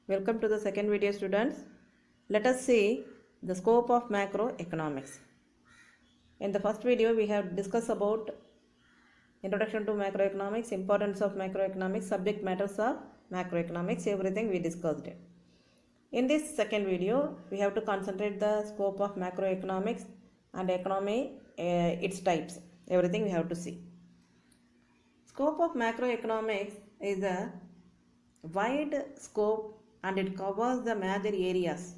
Welcome to the second video, students. Let us see the scope of macroeconomics. In the first video, we have discussed about introduction to macroeconomics, importance of macroeconomics, subject matters of macroeconomics, everything we discussed. In this second video, we have to concentrate the scope of macroeconomics and economy, its types, everything we have to see. Scope of macroeconomics is a wide scope and it covers the major areas.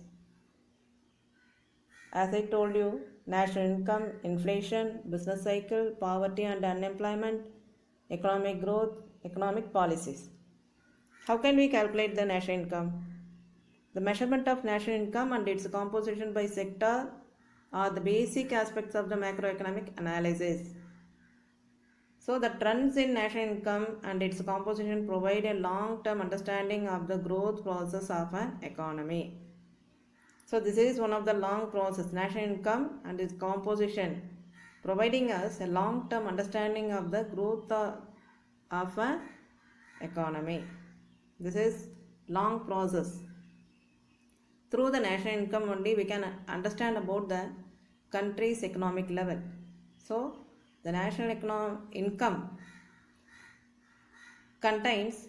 As I told you, national income, inflation, business cycle, poverty and unemployment, economic growth, economic policies. How can we calculate the national income? The measurement of national income and its composition by sector are the basic aspects of the macroeconomic analysis. So the trends in national income and its composition provide a long-term understanding of the growth process of an economy. So this is one of the long process, national income and its composition, providing us a long-term understanding of the growth of an economy. This is long process. Through the national income only we can understand about the country's economic level. So the national income contains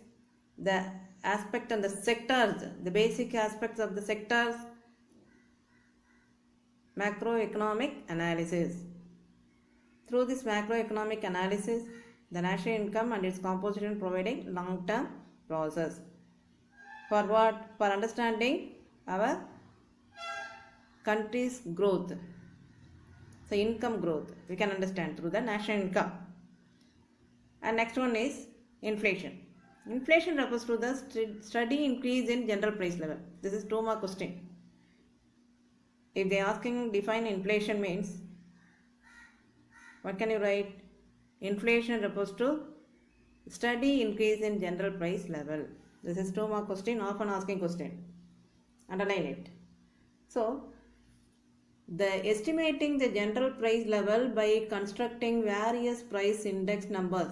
the aspect and the sectors, the basic aspects of the sectors, macroeconomic analysis. Through this macroeconomic analysis, the national income and its composition providing long-term process. For what? For understanding our country's growth. So income growth we can understand through the national income. And next one is inflation. Inflation refers to the steady increase in general price level. This is 2 mark question. If they are asking define inflation means, what can you write? Inflation refers to steady increase in general price level. This is 2 mark question, often asking question. Underline it. So the estimating the general price level by constructing various price index numbers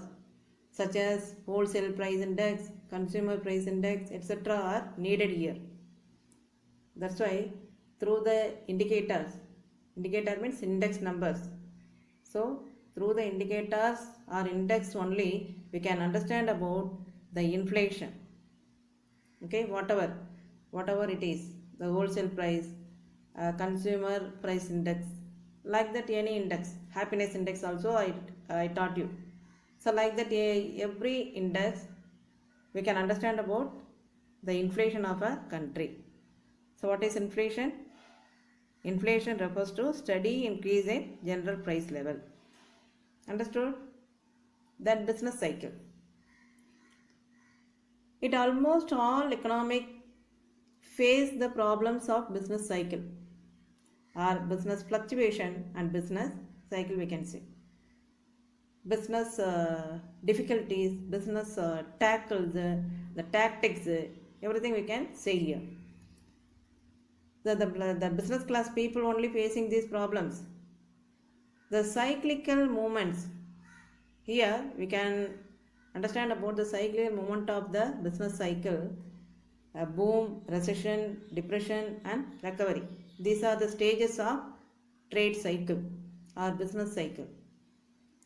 such as wholesale price index, consumer price index, etc. are needed here. That's why through the indicators, indicator means index numbers. So through the indicators or index only we can understand about the inflation. Okay, whatever it is, the wholesale price, consumer price index, like that any index, happiness index also I taught you. So like that every index we can understand about the inflation of a country. So what is inflation? Inflation refers to steady increase in general price level. Understood? Then business cycle. It almost all economic face the problems of business cycle or business fluctuation and business cycle we can say. Business difficulties, business tackles, the tactics, everything we can say here. The business class people only facing these problems. The cyclical movements. Here we can understand about the cyclical movement of the business cycle. Boom, recession, depression and recovery. These are the stages of trade cycle or business cycle.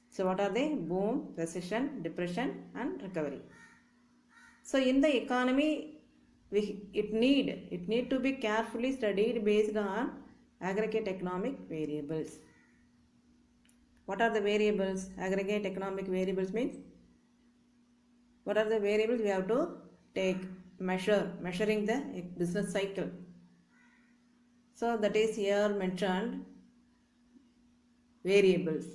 So what are they? Boom, recession, depression and recovery. So in the economy, it need to be carefully studied based on aggregate economic variables. What are the variables? Aggregate economic variables means, what are the variables we have to take, measuring the business cycle. So that is here mentioned variables.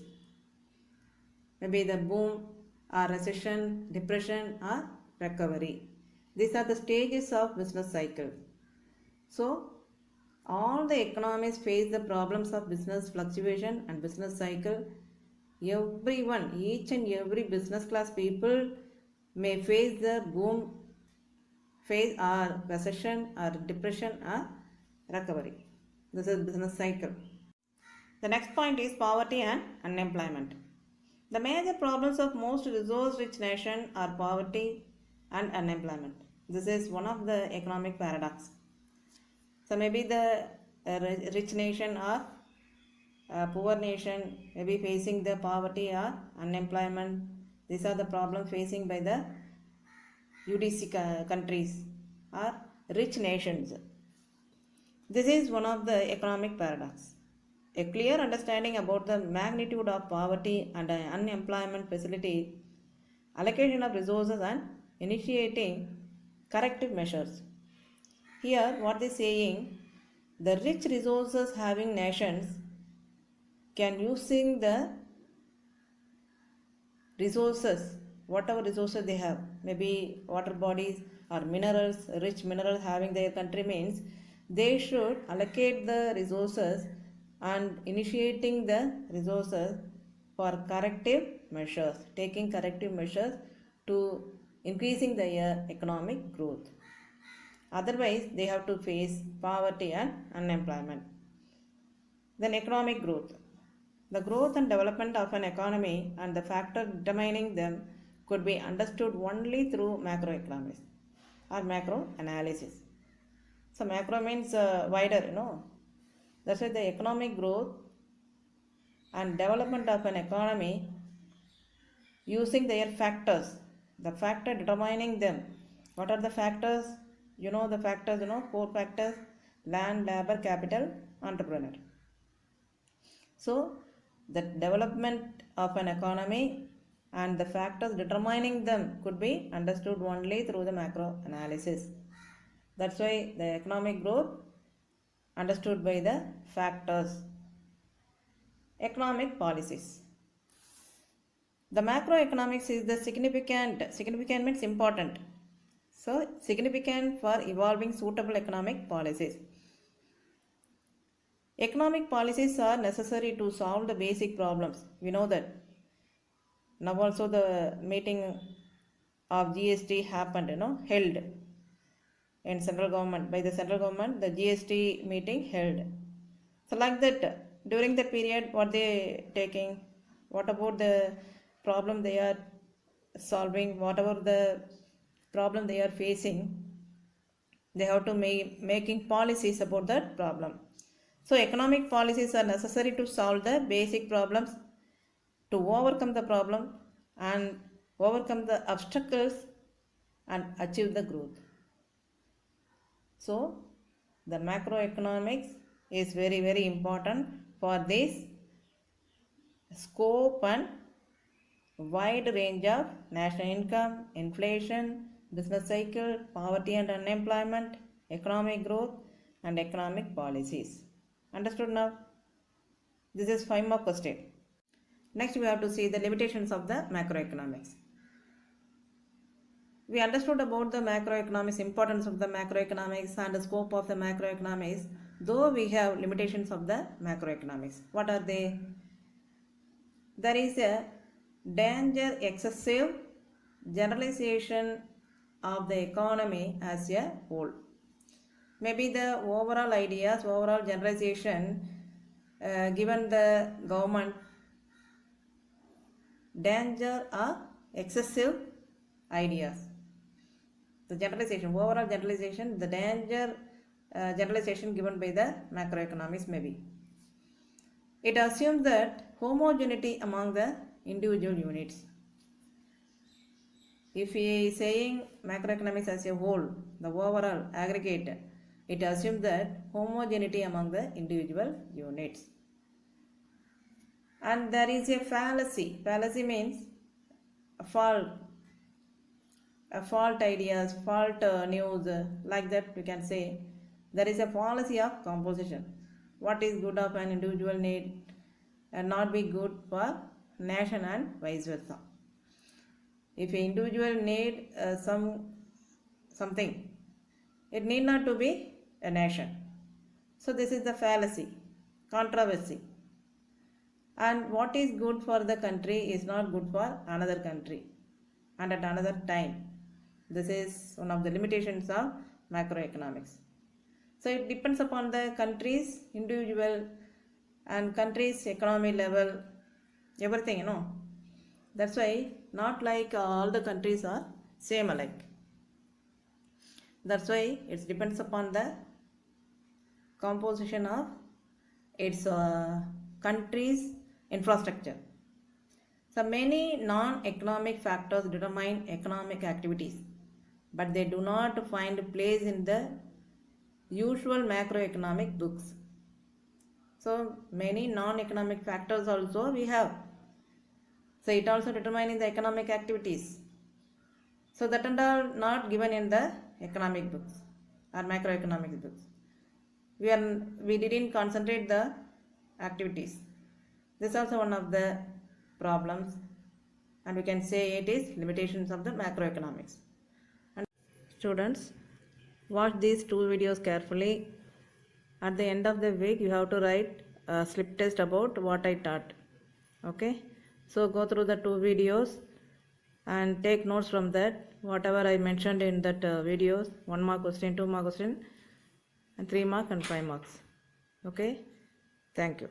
Maybe the boom or recession, depression or recovery. These are the stages of business cycle. So all the economies face the problems of business fluctuation and business cycle. Everyone, each and every business class people may face the boom phase or recession or depression or recovery. This is business cycle. The next point is poverty and unemployment. The major problems of most resource-rich nations are poverty and unemployment. This is one of the economic paradox. So maybe the rich nation or poor nation may be facing the poverty or unemployment. These are the problems facing by the UDC countries or rich nations. This is one of the economic paradox. A clear understanding about the magnitude of poverty and unemployment facilitate allocation of resources and initiating corrective measures. Here, what they saying, the rich resources having nations can using the resources, whatever resources they have, maybe water bodies or minerals, rich minerals having their country means they should allocate the resources and initiating the resources for corrective measures, taking corrective measures to increasing their economic growth. Otherwise, they have to face poverty and unemployment. Then economic growth. The growth and development of an economy and the factor determining them could be understood only through macroeconomics or macro analysis. So macro means wider. That's why the economic growth and development of an economy using their factors, the factor determining them. What are the factors? The factors, 4 factors: land, labor, capital, entrepreneur. So, the development of an economy and the factors determining them could be understood only through the macro analysis. That's why the economic growth understood by the factors. Economic policies. The macroeconomics is the significant means important. So, significant for evolving suitable economic policies. Economic policies are necessary to solve the basic problems. We know that. Now also the meeting of GST happened, held in central government. By the central government, the GST meeting held. So like that, during that period, what they taking? What about the problem they are solving? Whatever the problem they are facing, they have to making policies about that problem. So economic policies are necessary to solve the basic problems, to overcome the problem and overcome the obstacles and achieve the growth. So the macroeconomics is very, very important for this scope and wide range of national income, inflation, business cycle, poverty and unemployment, economic growth and economic policies. Understood now? This is 5 more question. Next we have to see the limitations of the macroeconomics. We understood about the macroeconomics, importance of the macroeconomics and the scope of the macroeconomics, though we have limitations of the macroeconomics. What are they? There is a danger excessive generalization of the economy as a whole. Maybe the overall ideas, overall generalization given the government, danger or excessive ideas. The generalization, overall generalization, the danger generalization given by the macroeconomics maybe. It assumes that homogeneity among the individual units. If we are saying macroeconomics as a whole, the overall aggregate, it assumes that homogeneity among the individual units. And there is a fallacy. Fallacy means a fault ideas, fault news, like that we can say. There is a fallacy of composition. What is good of an individual need and not be good for nation and vice versa. If an individual need something, it need not to be a nation. So this is the fallacy, controversy. And what is good for the country is not good for another country and at another time. This is one of the limitations of macroeconomics. So it depends upon the country's individual and country's economy level, everything, That's why not like all the countries are same alike. That's why it depends upon the composition of its country's infrastructure. So many non-economic factors determine economic activities, but they do not find place in the usual macroeconomic books. So many non-economic factors also we have. So it also determining the economic activities. So that and all not given in the economic books or macroeconomic books. We didn't concentrate the activities. This is also one of the problems, and we can say it is limitations of the macroeconomics. And students, watch these two videos carefully. At the end of the week, you have to write a slip test about what I taught. Okay, so go through the two videos and take notes from that. Whatever I mentioned in that videos, 1 mark question, 2 mark question, and 3 mark and 5 marks. Okay, thank you.